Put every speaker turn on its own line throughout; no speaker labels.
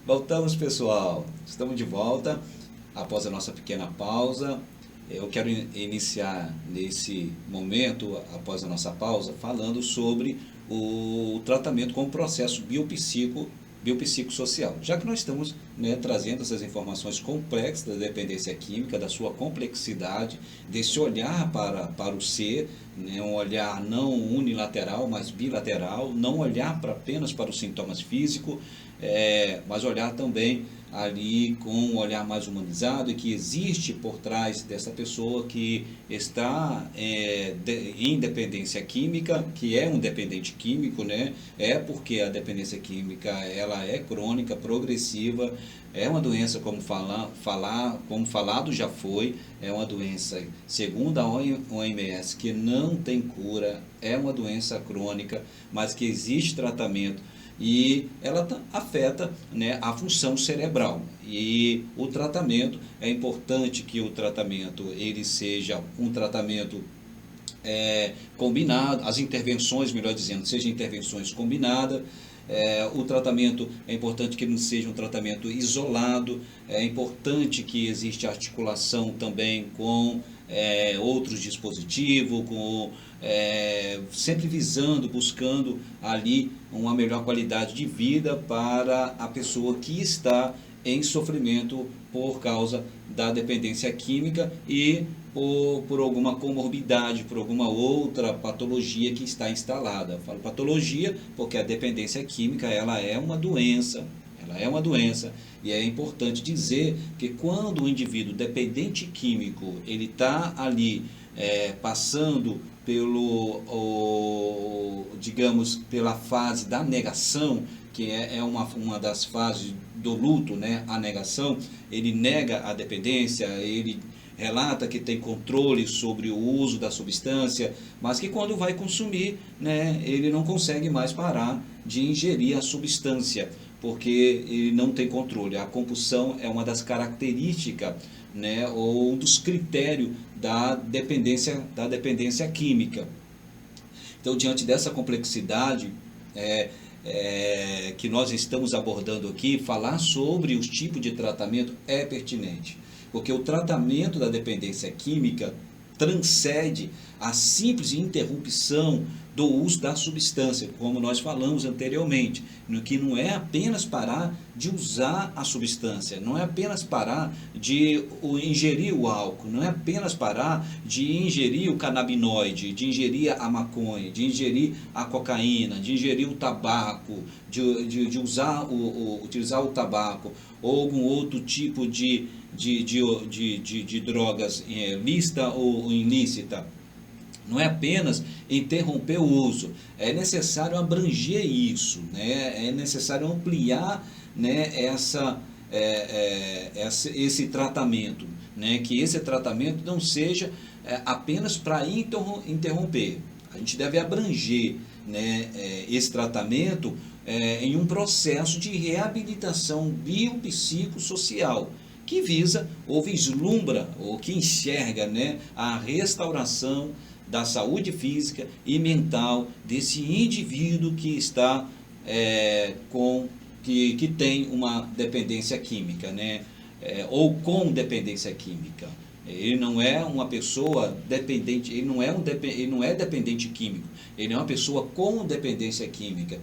Voltamos, pessoal. Estamos de volta após a nossa pequena pausa. Eu quero iniciar nesse momento, após a nossa pausa, falando sobre o tratamento com o processo biopsicossocial. Já que nós estamos, trazendo essas informações complexas da dependência química, da sua complexidade, desse olhar para o ser, um olhar não unilateral, mas bilateral, não olhar apenas para os sintomas físicos, mas olhar também ali com um olhar mais humanizado e que existe por trás dessa pessoa que está em dependência química, que é um dependente químico, porque a dependência química ela é crônica, progressiva, é uma doença, como falado já foi, é uma doença, segundo a OMS, que não tem cura, é uma doença crônica, mas que existe tratamento. E ela afeta a função cerebral. E o tratamento, é importante que o tratamento ele seja um tratamento combinado, as intervenções, melhor dizendo, sejam intervenções combinadas. O tratamento é importante que não seja um tratamento isolado, é importante que exista articulação também com outros dispositivos, sempre buscando ali uma melhor qualidade de vida para a pessoa que está em sofrimento por causa da dependência química e por alguma comorbidade, por alguma outra patologia que está instalada. Eu falo patologia porque a dependência química ela é uma doença. Ela é uma doença e é importante dizer que quando o indivíduo dependente químico ele está ali passando pela fase da negação, que é uma das fases do luto, a negação, ele nega a dependência, ele relata que tem controle sobre o uso da substância, mas que quando vai consumir, ele não consegue mais parar de ingerir a substância, porque ele não tem controle. A compulsão é uma das características, ou um dos critérios da dependência química. Então, diante dessa complexidade que nós estamos abordando aqui, falar sobre os tipos de tratamento é pertinente, porque o tratamento da dependência química transcende a simples interrupção do uso da substância, como nós falamos anteriormente, no que não é apenas parar de usar a substância, não é apenas parar de ingerir o álcool, não é apenas parar de ingerir o canabinoide, de ingerir a maconha, de ingerir a cocaína, de ingerir o tabaco, de utilizar o tabaco ou algum outro tipo de drogas lícita ou ilícita. Não é apenas interromper o uso, é necessário abranger isso, é necessário ampliar esse tratamento, que esse tratamento não seja apenas para interromper. A gente deve abranger esse tratamento em um processo de reabilitação biopsicossocial, que visa ou vislumbra ou que enxerga a restauração da saúde física e mental desse indivíduo que está que tem uma dependência química, ou com dependência química. Ele não é uma pessoa dependente, ele não é dependente químico, ele é uma pessoa com dependência química.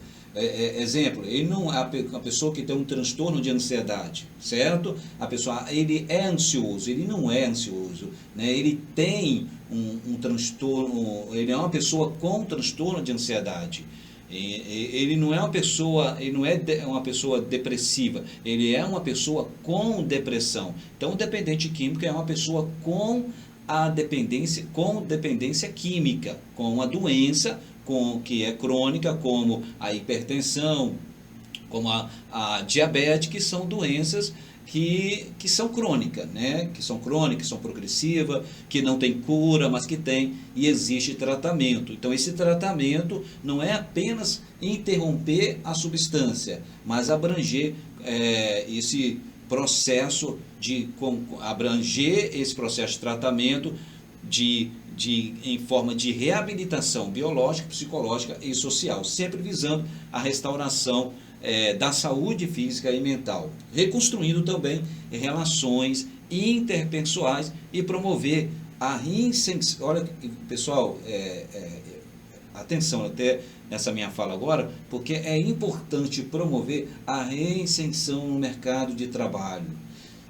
Exemplo, ele não é uma pessoa que tem um transtorno de ansiedade, certo? A pessoa, ele é ansioso, ele não é ansioso, ele tem um transtorno, ele é uma pessoa com transtorno de ansiedade. Ele não é uma pessoa depressiva, ele é uma pessoa com depressão. Então, o dependente químico é uma pessoa com dependência química, com uma doença que é crônica, como a hipertensão, como a diabetes, que são doenças que são crônicas, que são progressivas, que não tem cura, mas que tem e existe tratamento. Então, esse tratamento não é apenas interromper a substância, mas abranger esse processo de tratamento em forma de reabilitação biológica, psicológica e social, sempre visando a restauração da saúde física e mental, reconstruindo também relações interpessoais e promover a reinserção. Olha, pessoal, atenção até nessa minha fala agora, porque é importante promover a reinserção no mercado de trabalho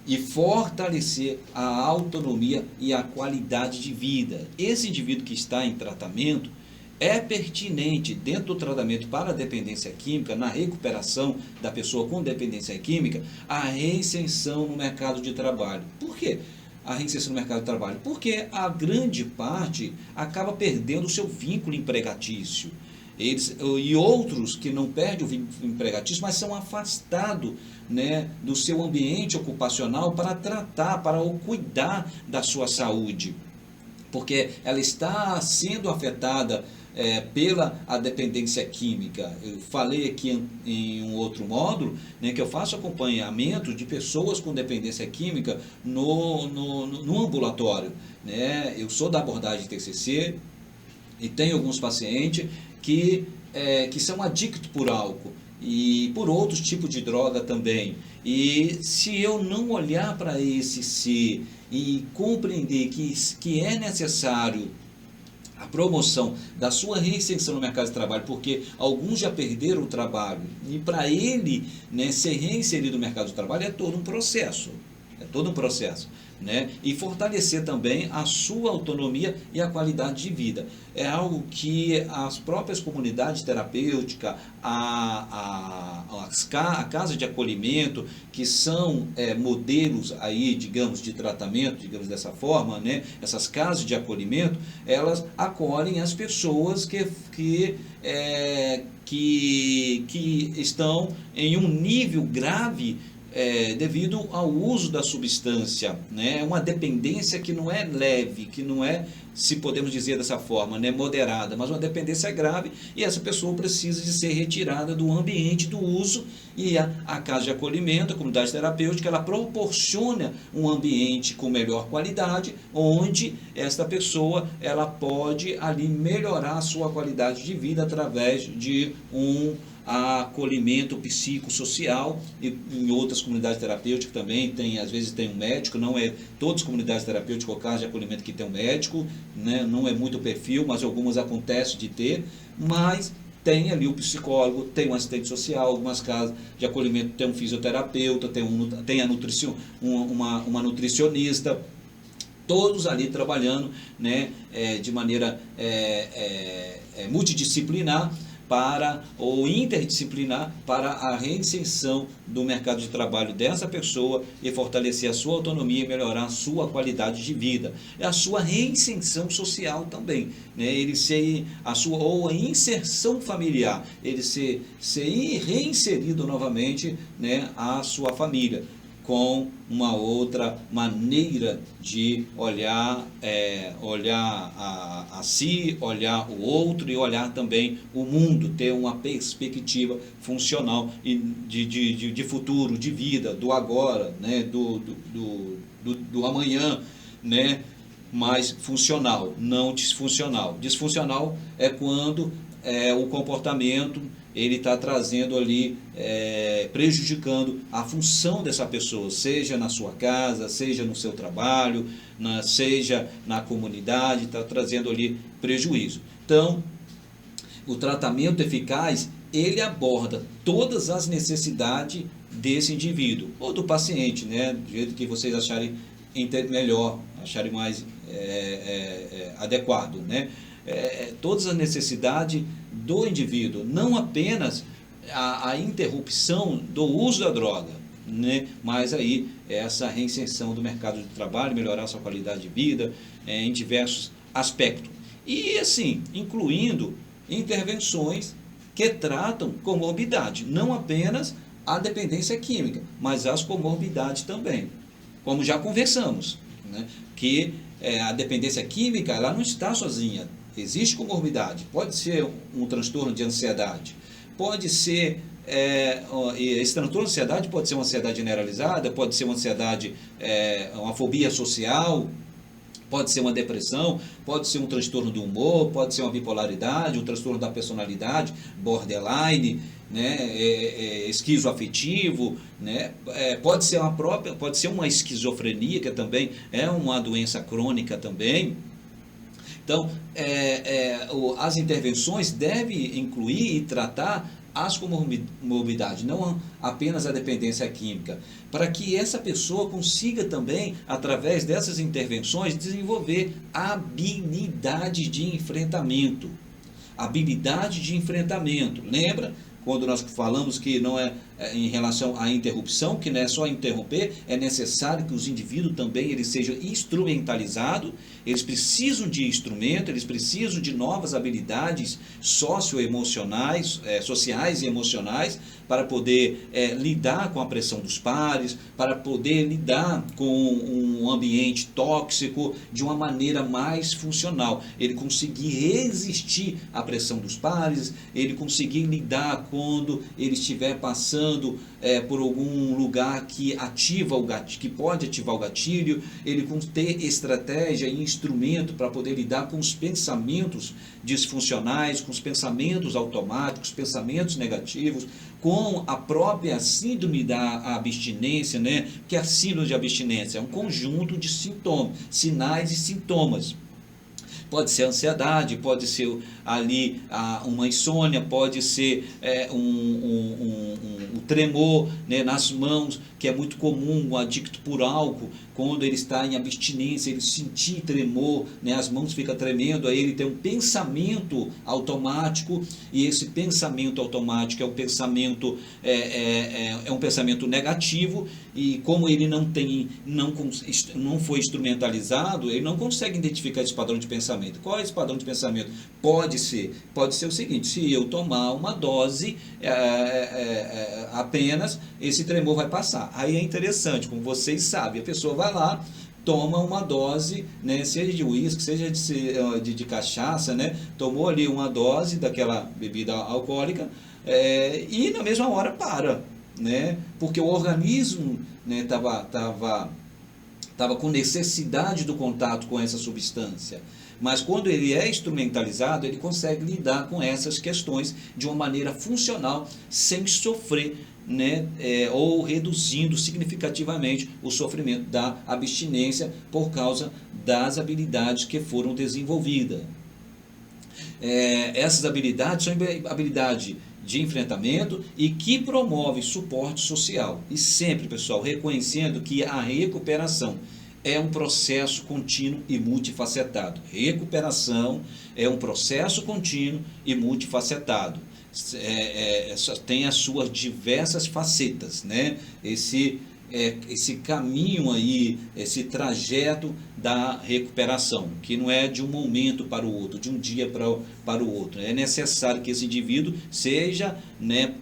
e fortalecer a autonomia e a qualidade de vida. Esse indivíduo que está em tratamento é pertinente dentro do tratamento para a dependência química, na recuperação da pessoa com dependência química, a reinserção no mercado de trabalho. Por quê? A reinserção no mercado de trabalho? Porque a grande parte acaba perdendo o seu vínculo empregatício. E outros que não perdem o vínculo empregatício, mas são afastados, né, do seu ambiente ocupacional para tratar, para cuidar da sua saúde. Porque ela está sendo afetada pela a dependência química. Eu falei aqui em um outro módulo, né, que eu faço acompanhamento de pessoas com dependência química no ambulatório. Né? Eu sou da abordagem TCC e tenho alguns pacientes que são adictos por álcool e por outros tipos de droga também. E se eu não olhar para esse ser e compreender que é necessário a promoção da sua reinserção no mercado de trabalho, porque alguns já perderam o trabalho, e para ele, né, ser reinserido no mercado de trabalho é todo um processo. Né? E fortalecer também a sua autonomia e a qualidade de vida. É algo que as próprias comunidades terapêuticas, a casa de acolhimento, que são modelos aí, digamos, de tratamento, digamos dessa forma, né? Essas casas de acolhimento, elas acolhem as pessoas que estão em um nível grave devido ao uso da substância, né? Uma dependência que não é leve, que não é, se podemos dizer dessa forma, né, moderada, mas uma dependência grave, e essa pessoa precisa de ser retirada do ambiente do uso, e a casa de acolhimento, a comunidade terapêutica, ela proporciona um ambiente com melhor qualidade, onde esta pessoa ela pode ali melhorar a sua qualidade de vida através de acolhimento psicossocial. E em outras comunidades terapêuticas também às vezes tem um médico, não é todas as comunidades terapêuticas ou casas de acolhimento que tem um médico, né? Não é muito o perfil, mas algumas acontece de ter, mas tem ali o psicólogo, tem um assistente social, algumas casas de acolhimento tem um fisioterapeuta, tem uma nutricionista, todos ali trabalhando, né, de maneira multidisciplinar ou interdisciplinar para a reinserção do mercado de trabalho dessa pessoa e fortalecer a sua autonomia e melhorar a sua qualidade de vida. É a sua reinserção social também, né? Ou a inserção familiar, ele ser reinserido novamente, né, à sua família, com uma outra maneira de olhar a si, olhar o outro e olhar também o mundo, ter uma perspectiva funcional e de futuro, de vida, do agora, né, do amanhã, né, mas funcional, não disfuncional. Disfuncional é quando o comportamento ele está trazendo ali, prejudicando a função dessa pessoa, seja na sua casa, seja no seu trabalho, seja na comunidade, está trazendo ali prejuízo. Então, o tratamento eficaz, ele aborda todas as necessidades desse indivíduo, ou do paciente, né, do jeito que vocês acharem melhor, acharem mais adequado, né? Todas as necessidades do indivíduo, não apenas a interrupção do uso da droga, né? Mas aí essa reinserção do mercado de trabalho, melhorar a sua qualidade de vida em diversos aspectos. E assim, incluindo intervenções que tratam comorbidade, não apenas a dependência química, mas as comorbidades também, como já conversamos, né? Que a dependência química ela não está sozinha. Existe comorbidade, pode ser um transtorno de ansiedade, pode ser, esse transtorno de ansiedade pode ser uma ansiedade generalizada, pode ser uma ansiedade, uma fobia social, Pode ser uma depressão, pode ser um transtorno do humor, pode ser uma bipolaridade, um transtorno da personalidade, borderline, né, esquizoafetivo, né, pode ser uma esquizofrenia, que também é uma doença crônica também. Então, as intervenções devem incluir e tratar as comorbidades, não apenas a dependência química, para que essa pessoa consiga também, através dessas intervenções, desenvolver habilidade de enfrentamento. Habilidade de enfrentamento. Lembra? Quando nós falamos que não é em relação à interrupção, que não é só interromper, é necessário que os indivíduos também eles sejam instrumentalizados, eles precisam de instrumento, eles precisam de novas habilidades socioemocionais, sociais e emocionais, para poder lidar com a pressão dos pares, para poder lidar com um ambiente tóxico de uma maneira mais funcional. Ele conseguir resistir à pressão dos pares, ele conseguir lidar quando ele estiver passando por algum lugar que ativa o gatilho, que pode ativar o gatilho, ele ter estratégia e instrumento para poder lidar com os pensamentos disfuncionais, com os pensamentos automáticos, pensamentos negativos, com a própria síndrome da abstinência, né? Que a síndrome de abstinência é um conjunto de sintomas, sinais e sintomas. Pode ser ansiedade, pode ser ali uma insônia, pode ser um tremor, né, nas mãos, que é muito comum, o adicto por álcool, quando ele está em abstinência, ele sentir tremor, né, as mãos ficam tremendo, aí ele tem um pensamento automático, e esse pensamento automático é um pensamento negativo, e como ele não foi instrumentalizado, ele não consegue identificar esse padrão de pensamento. Qual é esse padrão de pensamento? Pode ser o seguinte: se eu tomar uma dose apenas, esse tremor vai passar. Aí é interessante, como vocês sabem, a pessoa vai lá, toma uma dose, né, seja de uísque, seja de cachaça, né, tomou ali uma dose daquela bebida alcoólica, e na mesma hora para, né, porque o organismo, né, tava com necessidade do contato com essa substância. Mas quando ele é instrumentalizado, ele consegue lidar com essas questões de uma maneira funcional, sem sofrer, né, ou reduzindo significativamente o sofrimento da abstinência por causa das habilidades que foram desenvolvidas. Essas habilidades são habilidades de enfrentamento e que promove suporte social. E sempre, pessoal, reconhecendo que a recuperação é um processo contínuo e multifacetado. Recuperação é um processo contínuo e multifacetado. Tem as suas diversas facetas, né? Esse caminho aí, esse trajeto da recuperação, que não é de um momento para o outro, de um dia para o outro. É necessário que esse indivíduo seja, né,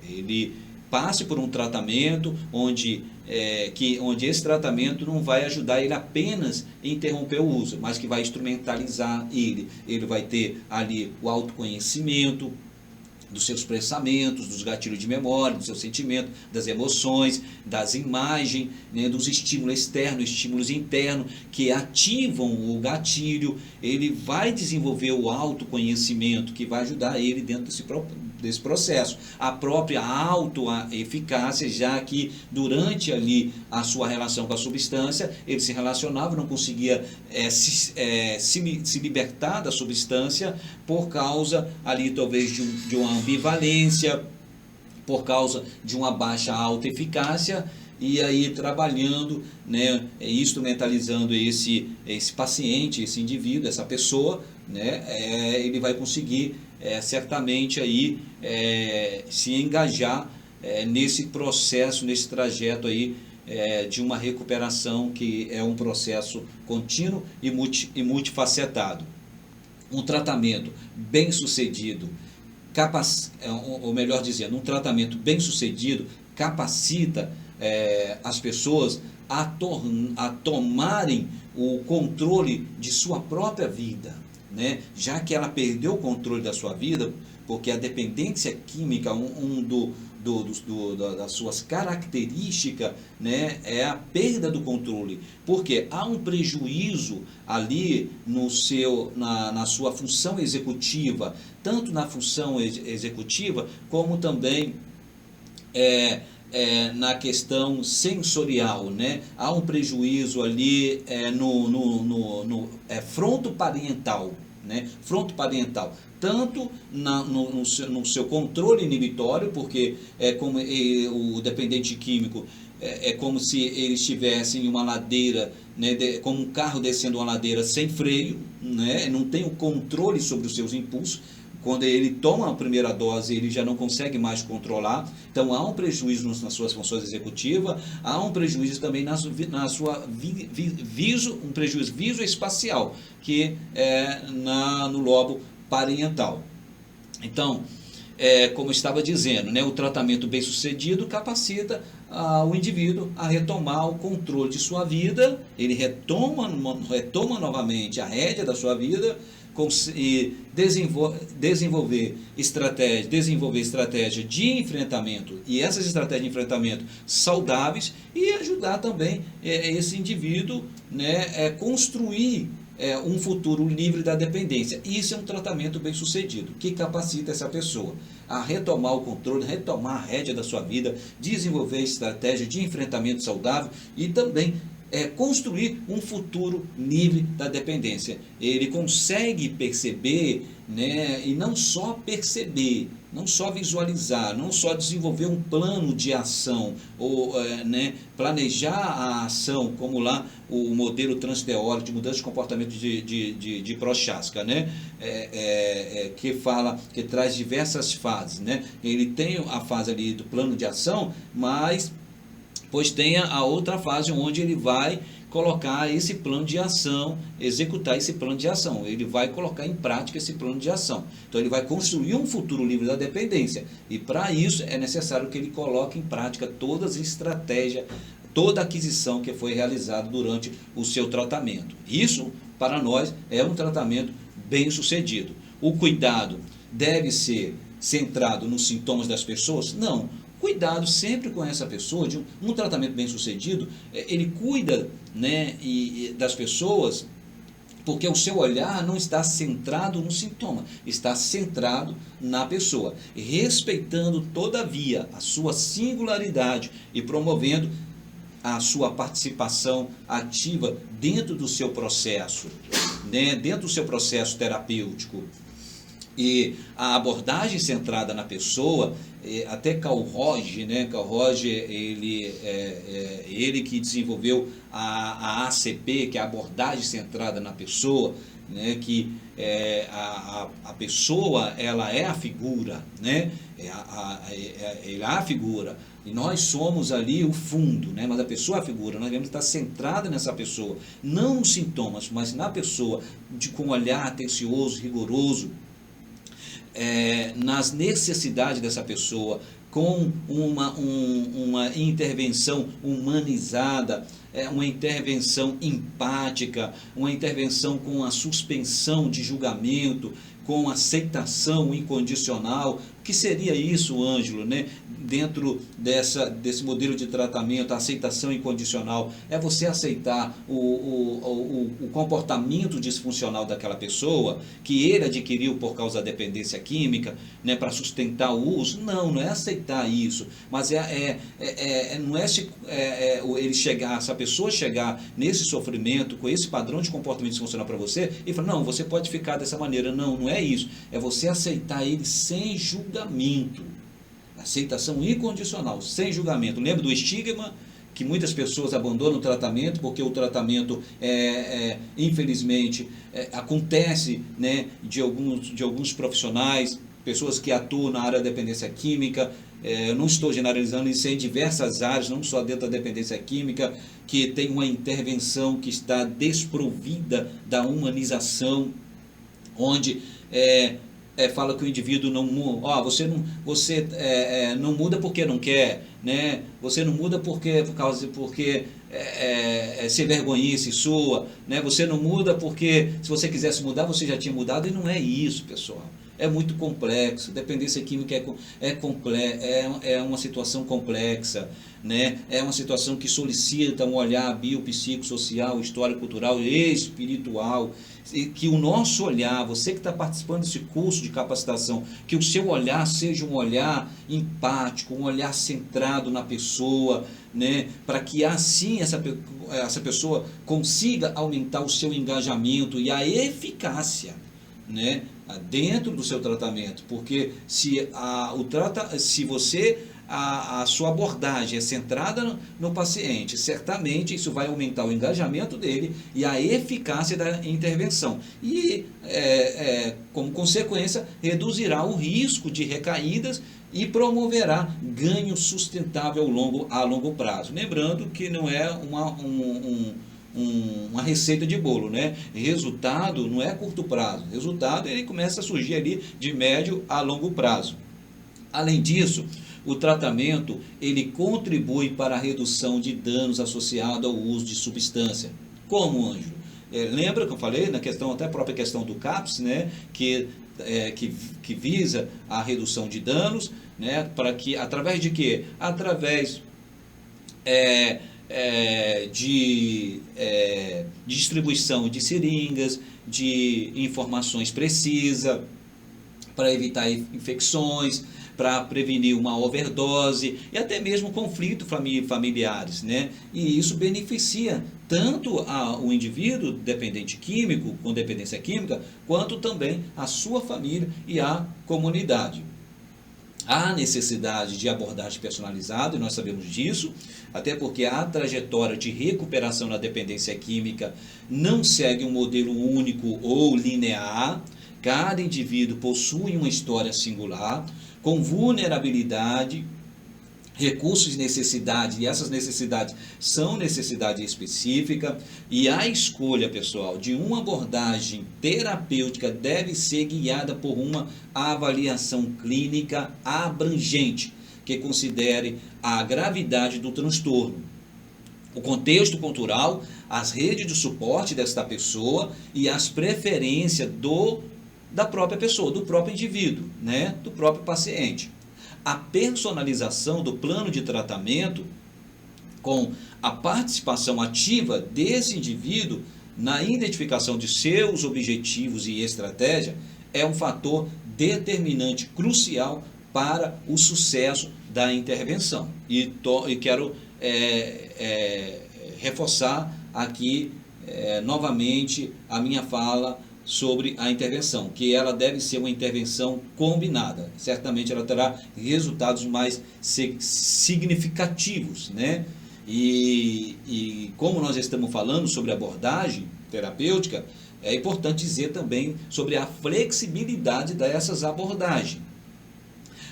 ele passe por um tratamento onde esse tratamento não vai ajudar ele apenas a interromper o uso, mas que vai instrumentalizar ele. Ele vai ter ali o autoconhecimento dos seus pensamentos, dos gatilhos de memória, dos seus sentimentos, das emoções, das imagens, né, dos estímulos externos, estímulos internos, que ativam o gatilho. Ele vai desenvolver o autoconhecimento, que vai ajudar ele dentro desse processo. A própria autoeficácia, já que durante ali a sua relação com a substância, ele se relacionava, não conseguia se libertar da substância por causa ali talvez de uma ambivalência, por causa de uma baixa autoeficácia, e aí trabalhando, né, instrumentalizando esse paciente, esse indivíduo, essa pessoa, né, ele vai conseguir certamente aí se engajar nesse processo, nesse trajeto aí de uma recuperação, que é um processo contínuo e multifacetado. Um tratamento bem sucedido, ou melhor dizendo, um tratamento bem sucedido capacita as pessoas a tomarem o controle de sua própria vida, né? Já que ela perdeu o controle da sua vida, porque a dependência química, das suas características, né, é a perda do controle, porque há um prejuízo ali na sua função executiva, tanto na função executiva, como também na questão sensorial, né? Há um prejuízo ali no frontoparental, né? Frontoparental, tanto no seu controle inibitório, porque como o dependente químico é como se ele estivesse em uma ladeira, né, como um carro descendo uma ladeira sem freio, né? Não tem o controle sobre os seus impulsos. Quando ele toma a primeira dose, ele já não consegue mais controlar. Então, há um prejuízo nas suas funções executivas, há um prejuízo também na sua um prejuízo visoespacial, que é no lobo parental. Então, como eu estava dizendo, né, o tratamento bem sucedido capacita o indivíduo a retomar o controle de sua vida, ele retoma novamente a rédea da sua vida, e desenvolver estratégia de enfrentamento, e essas estratégias de enfrentamento saudáveis, e ajudar também esse indivíduo, né, construir um futuro livre da dependência. Isso é um tratamento bem sucedido, que capacita essa pessoa a retomar o controle, retomar a rédea da sua vida, desenvolver estratégia de enfrentamento saudável e também construir um futuro livre da dependência. Ele consegue perceber, né, e não só perceber, não só visualizar, não só desenvolver um plano de ação, ou né, planejar a ação, como lá o modelo transteórico de mudança de comportamento de Prochaska, né, que traz diversas fases, né. Ele tem a fase ali do plano de ação, mas pois tem a outra fase onde ele vai colocar esse plano de ação, executar esse plano de ação, ele vai colocar em prática esse plano de ação. Então ele vai construir um futuro livre da dependência, e para isso é necessário que ele coloque em prática todas as estratégias, toda a aquisição que foi realizada durante o seu tratamento. Isso, para nós, é um tratamento bem sucedido. O cuidado deve ser centrado nos sintomas das pessoas? Não. Cuidado sempre com essa pessoa, de um tratamento bem sucedido, ele cuida, né, das pessoas, porque o seu olhar não está centrado no sintoma, está centrado na pessoa, respeitando todavia a sua singularidade e promovendo a sua participação ativa dentro do seu processo, né, dentro do seu processo terapêutico. E a abordagem centrada na pessoa, até Carl Rogers, né? Carl Rogers, ele que desenvolveu a ACP, que é a abordagem centrada na pessoa, né? Que a pessoa, ela é a figura, né? Ela é a figura, e nós somos ali o fundo, né? Mas a pessoa é a figura, nós devemos estar centrada nessa pessoa, não nos sintomas, mas na pessoa, com um olhar atencioso, rigoroso, nas necessidades dessa pessoa, com uma intervenção humanizada, uma intervenção empática, uma intervenção com a suspensão de julgamento, com aceitação incondicional. O que seria isso, Ângelo, né? Dentro desse modelo de tratamento, a aceitação incondicional é você aceitar o comportamento disfuncional daquela pessoa, que ele adquiriu por causa da dependência química, né, para sustentar o uso. Não é aceitar isso, mas não ele chegar, essa pessoa chegar nesse sofrimento, com esse padrão de comportamento disfuncional para você, e falar, não, você pode ficar dessa maneira. Não é isso. É você aceitar ele sem julgamento. Aceitação incondicional, sem julgamento. Lembra do estigma, que muitas pessoas abandonam o tratamento, porque o tratamento, infelizmente, acontece, né, de alguns profissionais, pessoas que atuam na área da dependência química. Eu não estou generalizando, isso em diversas áreas, não só dentro da dependência química, que tem uma intervenção que está desprovida da humanização, onde fala que o indivíduo não muda, você não muda porque não quer, né? Você não muda porque se vergonhice sua, né? Você não muda porque se você quisesse mudar, você já tinha mudado, e não é isso, pessoal. é muito complexo. Dependência química é uma situação complexa, né? É uma situação que solicita um olhar biopsicossocial, histórico, cultural e espiritual. E que o nosso olhar, você que está participando desse curso de capacitação, que o seu olhar seja um olhar empático, um olhar centrado na pessoa, né? Para que assim essa pessoa consiga aumentar o seu engajamento e a eficácia, né? Dentro do seu tratamento. Porque se a sua abordagem é centrada no paciente, certamente isso vai aumentar o engajamento dele e a eficácia da intervenção. E, como consequência, reduzirá o risco de recaídas e promoverá ganho sustentável a longo prazo. Lembrando que não é uma receita de bolo, né? Resultado não é a curto prazo. Resultado ele começa a surgir ali de médio a longo prazo. Além disso, o tratamento ele contribui para a redução de danos associados ao uso de substância. Como, Ângelo? Lembra que eu falei na questão, até a própria questão do CAPS, né? Que visa a redução de danos, né? Para que, através de quê? Através de distribuição de seringas, de informações precisas, para evitar infecções, para prevenir uma overdose e até mesmo conflitos familiares, né? E isso beneficia tanto o indivíduo dependente químico, com dependência química, quanto também a sua família e a comunidade. Há necessidade de abordagem personalizada, e nós sabemos disso, até porque a trajetória de recuperação na dependência química não segue um modelo único ou linear. Cada indivíduo possui uma história singular, com vulnerabilidade, recursos e necessidades, e essas necessidades são necessidade específica, e a escolha, pessoal, de uma abordagem terapêutica deve ser guiada por uma avaliação clínica abrangente, que considere a gravidade do transtorno, o contexto cultural, as redes de suporte desta pessoa e as preferências da própria pessoa, do próprio indivíduo, né? Do próprio paciente. A personalização do plano de tratamento, com a participação ativa desse indivíduo na identificação de seus objetivos e estratégia, é um fator determinante, crucial para o sucesso da intervenção. E quero reforçar aqui novamente a minha fala sobre a intervenção, que ela deve ser uma intervenção combinada. Certamente ela terá resultados mais significativos, né? E como nós estamos falando sobre abordagem terapêutica, é importante dizer também sobre a flexibilidade dessas abordagens.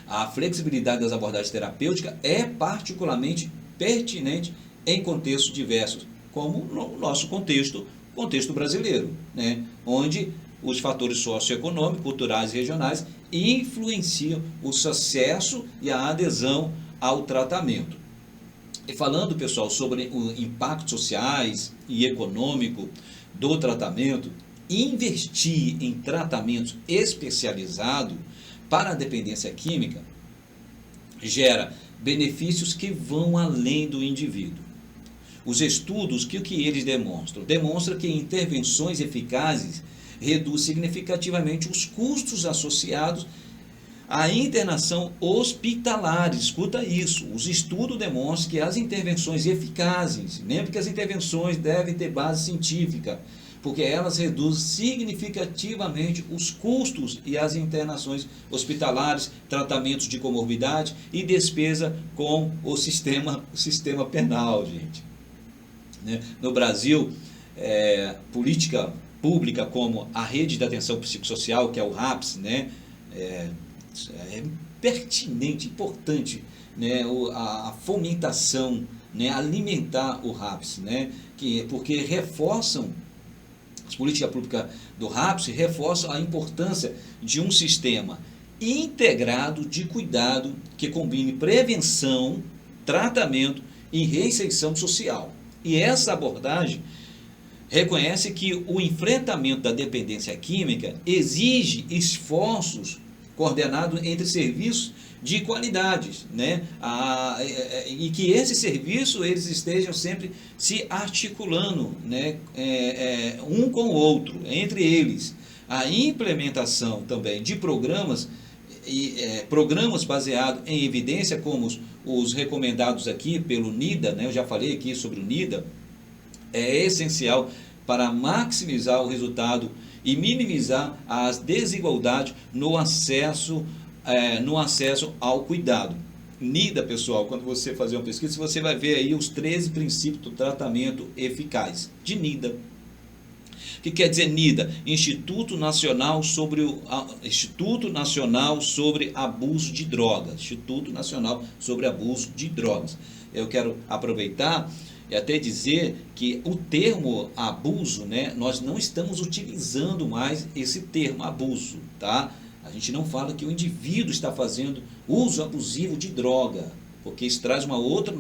A flexibilidade das abordagens terapêuticas é particularmente pertinente em contextos diversos, como no nosso contexto brasileiro, né? Onde os fatores socioeconômicos, culturais e regionais influenciam o sucesso e a adesão ao tratamento. E falando, pessoal, sobre os impactos sociais e econômico do tratamento, investir em tratamentos especializados para a dependência química gera benefícios que vão além do indivíduo. Os estudos, o que eles demonstram? Demonstram que intervenções eficazes reduzem significativamente os custos associados à internação hospitalar. Escuta isso, os estudos demonstram que as intervenções eficazes, lembre que as intervenções devem ter base científica, porque elas reduzem significativamente os custos e as internações hospitalares, tratamentos de comorbidade e despesa com o sistema penal, gente. No Brasil, política pública como a Rede de Atenção Psicossocial, que é o RAPS, né, é pertinente, importante, né, a fomentação, né, alimentar o RAPS, né, porque reforçam, as políticas públicas do RAPS reforçam a importância de um sistema integrado de cuidado que combine prevenção, tratamento e reinserção social. E essa abordagem reconhece que o enfrentamento da dependência química exige esforços coordenados entre serviços de qualidades, né? E que esses serviços eles estejam sempre se articulando, né? Um com o outro, entre eles. A implementação também de programas programas baseados em evidência, como os recomendados aqui pelo NIDA, né? Eu já falei aqui sobre o NIDA, é essencial para maximizar o resultado e minimizar as desigualdades no acesso ao cuidado. NIDA, pessoal, quando você fazer uma pesquisa, você vai ver aí os 13 princípios do tratamento eficaz de NIDA. O que quer dizer NIDA? Instituto Nacional sobre Abuso de Drogas. Instituto Nacional sobre Abuso de Drogas. Eu quero aproveitar e até dizer que o termo abuso, né, nós não estamos utilizando mais esse termo abuso, tá? A gente não fala que o indivíduo está fazendo uso abusivo de droga, porque isso traz uma outra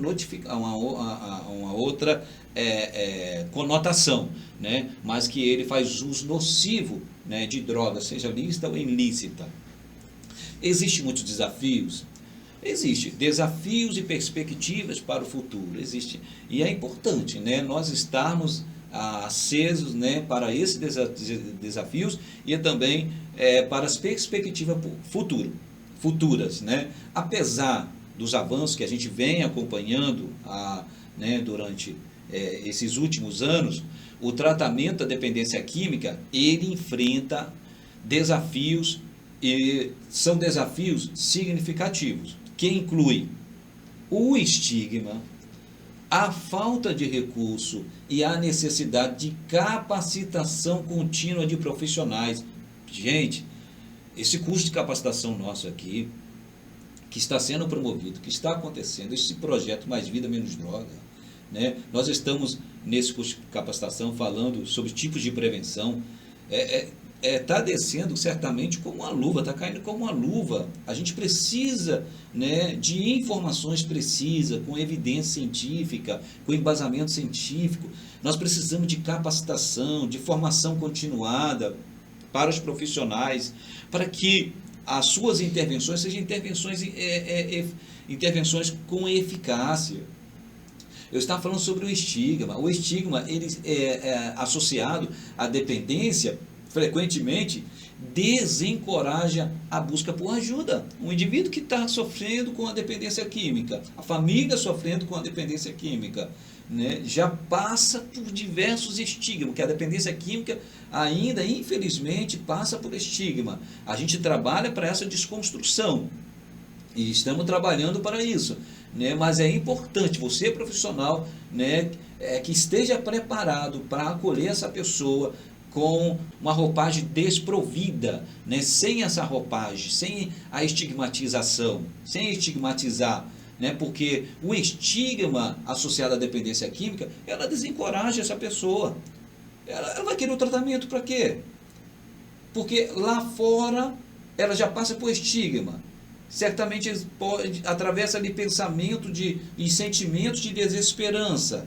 conotação, né? Mas que ele faz uso nocivo, né, de droga, seja lícita ou ilícita. Existem muitos desafios. Existem desafios e perspectivas para o futuro, existe, e é importante, né, nós estarmos acesos, né, para esses desafios e também para as perspectivas futuras, né, apesar dos avanços que a gente vem acompanhando né, durante esses últimos anos, o tratamento da dependência química, ele enfrenta desafios, e são desafios significativos, que inclui o estigma, a falta de recurso e a necessidade de capacitação contínua de profissionais. Gente, esse curso de capacitação nosso aqui, que está sendo promovido, que está acontecendo, esse projeto Mais Vida Menos Droga, né? Nós estamos nesse curso de capacitação falando sobre tipos de prevenção, está descendo certamente como uma luva, está caindo como uma luva. A gente precisa, né, de informações precisas, com evidência científica, com embasamento científico. Nós precisamos de capacitação, de formação continuada para os profissionais, para que as suas intervenções sejam intervenções com eficácia. Eu estava falando sobre o estigma. O estigma, ele associado à dependência, frequentemente desencoraja a busca por ajuda. Um indivíduo que está sofrendo com a dependência química, a família sofrendo com a dependência química, né, já passa por diversos estigmas, que a dependência química ainda, infelizmente, passa por estigma. A gente trabalha para essa desconstrução e estamos trabalhando para isso, né, mas é importante você, profissional, né, que esteja preparado para acolher essa pessoa com uma roupagem desprovida, né, sem essa roupagem, sem a estigmatização, sem estigmatizar, né, porque o estigma associado à dependência química, ela desencoraja essa pessoa. Ela vai querer o tratamento para quê? Porque lá fora ela já passa por estigma. Certamente atravessa de pensamento e sentimentos de desesperança,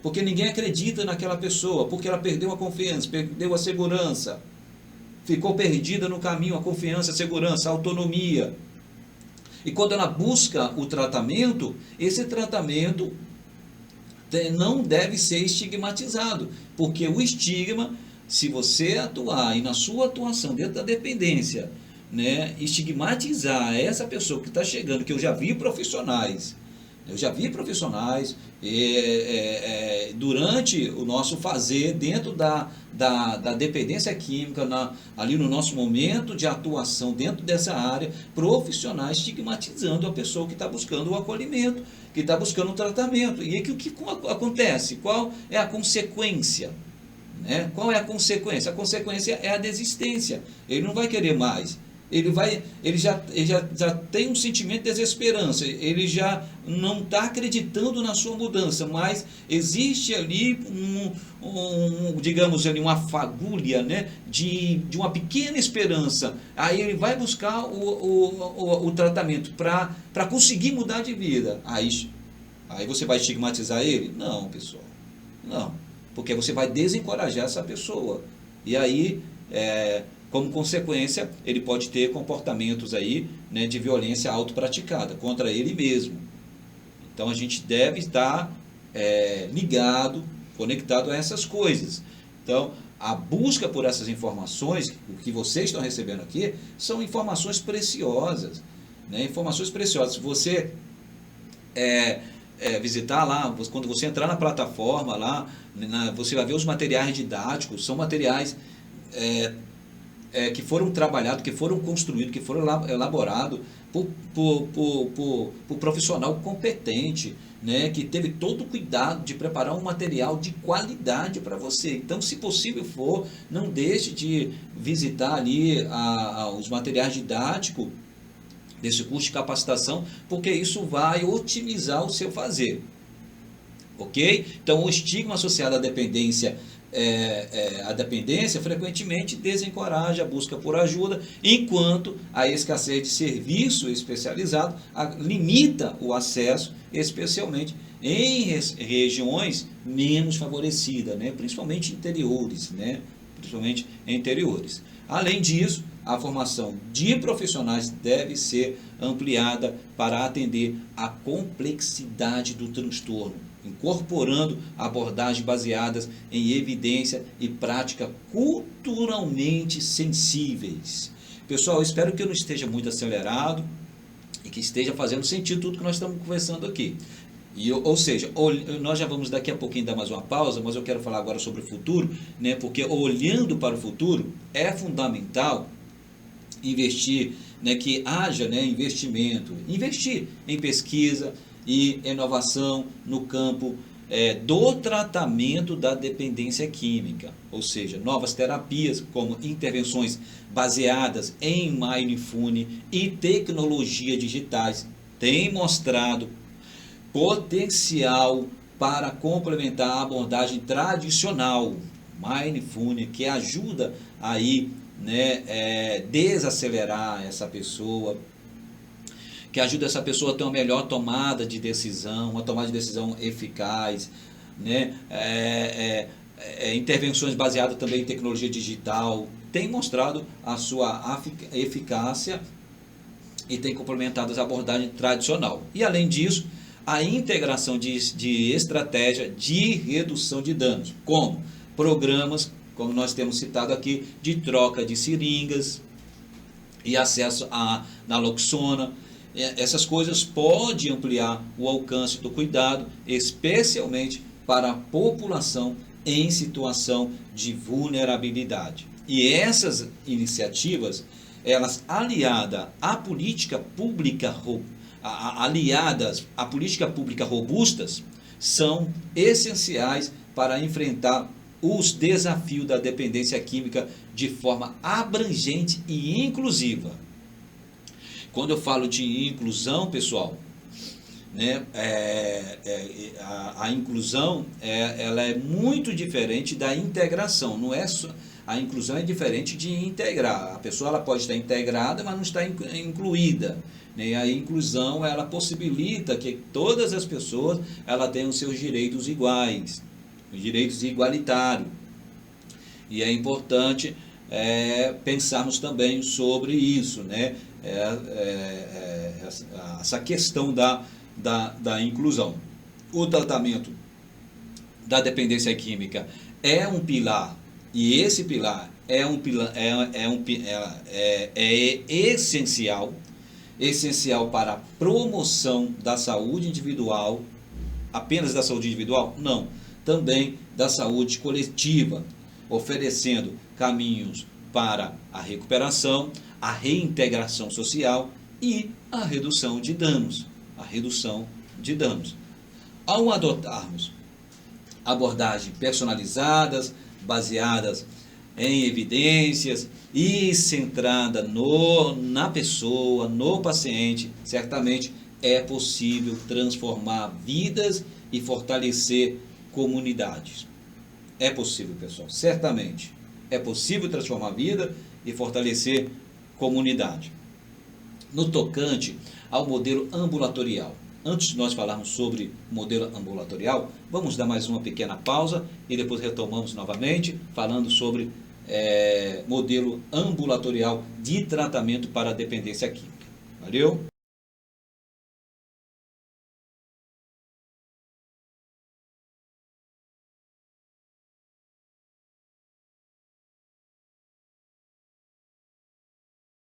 porque ninguém acredita naquela pessoa, porque ela perdeu a confiança, perdeu a segurança, ficou perdida no caminho, a confiança, a segurança, a autonomia. E quando ela busca o tratamento, esse tratamento não deve ser estigmatizado, porque o estigma, se você atuar e na sua atuação dentro da dependência, né, estigmatizar essa pessoa que está chegando, que eu já vi profissionais durante o nosso fazer dentro da dependência química, ali no nosso momento de atuação dentro dessa área, profissionais estigmatizando a pessoa que está buscando o acolhimento, que está buscando o tratamento. E o que acontece? Qual é a consequência? Né? Qual é a consequência? A consequência é a desistência. Ele não vai querer mais. Ele já tem um sentimento de desesperança, ele já não está acreditando na sua mudança, mas existe ali digamos ali, uma fagulha, né, de uma pequena esperança. Aí ele vai buscar o tratamento para conseguir mudar de vida. Aí você vai estigmatizar ele? Não, pessoal, não. porque você vai desencorajar essa pessoa. E aí, como consequência, ele pode ter comportamentos aí, né, de violência autopraticada contra ele mesmo. Então a gente deve estar ligado, conectado a essas coisas. Então, a busca por essas informações, o que vocês estão recebendo aqui, são informações preciosas, né? Informações preciosas. Se você visitar lá, quando você entrar na plataforma lá, você vai ver os materiais didáticos, são materiais que foram trabalhados, que foram construídos, que foram elaborados por profissional competente, né, que teve todo o cuidado de preparar um material de qualidade para você. Então, se possível for, não deixe de visitar ali os materiais didáticos desse curso de capacitação, porque isso vai otimizar o seu fazer. Ok? Então, o estigma associado à dependência, a dependência frequentemente desencoraja a busca por ajuda, enquanto a escassez de serviço especializado limita o acesso, especialmente em regiões menos favorecidas, né? Principalmente interiores, né? Principalmente interiores. Além disso, a formação de profissionais deve ser ampliada para atender à complexidade do transtorno, incorporando abordagens baseadas em evidência e prática culturalmente sensíveis. Pessoal, eu espero que eu não esteja muito acelerado e que esteja fazendo sentido tudo que nós estamos conversando aqui. Ou seja, nós já vamos daqui a pouquinho dar mais uma pausa, mas eu quero falar agora sobre o futuro, né? Porque olhando para o futuro é fundamental investir, né, que haja, né, investimento, investir em pesquisa e inovação no campo do tratamento da dependência química, ou seja, novas terapias como intervenções baseadas em mindfulness e tecnologia digitais têm mostrado potencial para complementar a abordagem tradicional mindfulness, que ajuda aí, né, desacelerar essa pessoa, que ajuda essa pessoa a ter uma melhor tomada de decisão, uma tomada de decisão eficaz, né? Intervenções baseadas também em tecnologia digital, tem mostrado a sua eficácia e tem complementado as abordagens tradicional. E além disso, a integração de estratégia de redução de danos, como programas, como nós temos citado aqui, de troca de seringas e acesso à naloxona. Essas coisas podem ampliar o alcance do cuidado, especialmente para a população em situação de vulnerabilidade. E essas iniciativas, elas aliadas à política pública robustas, são essenciais para enfrentar os desafios da dependência química de forma abrangente e inclusiva. Quando eu falo de inclusão, pessoal, né, a inclusão ela é muito diferente da integração. Não é só, a inclusão é diferente de integrar. A pessoa ela pode estar integrada, mas não está incluída. Né? A inclusão ela possibilita que todas as pessoas ela tenham seus direitos iguais, os direitos igualitários. E é importante pensarmos também sobre isso, né? Essa questão da inclusão. O tratamento da dependência química é um pilar, e esse pilar é essencial para a promoção da saúde individual, apenas da saúde individual? Não, também da saúde coletiva, oferecendo caminhos para a recuperação, a reintegração social e a redução de danos. Ao adotarmos abordagens personalizadas, baseadas em evidências e centrada na pessoa, no paciente, certamente é possível transformar vidas e fortalecer comunidades. É possível, pessoal, certamente. É possível transformar a vida e fortalecer comunidade. No tocante ao modelo ambulatorial, antes de nós falarmos sobre modelo ambulatorial, vamos dar mais uma pequena pausa e depois retomamos novamente falando sobre modelo ambulatorial de tratamento para a dependência química. Valeu?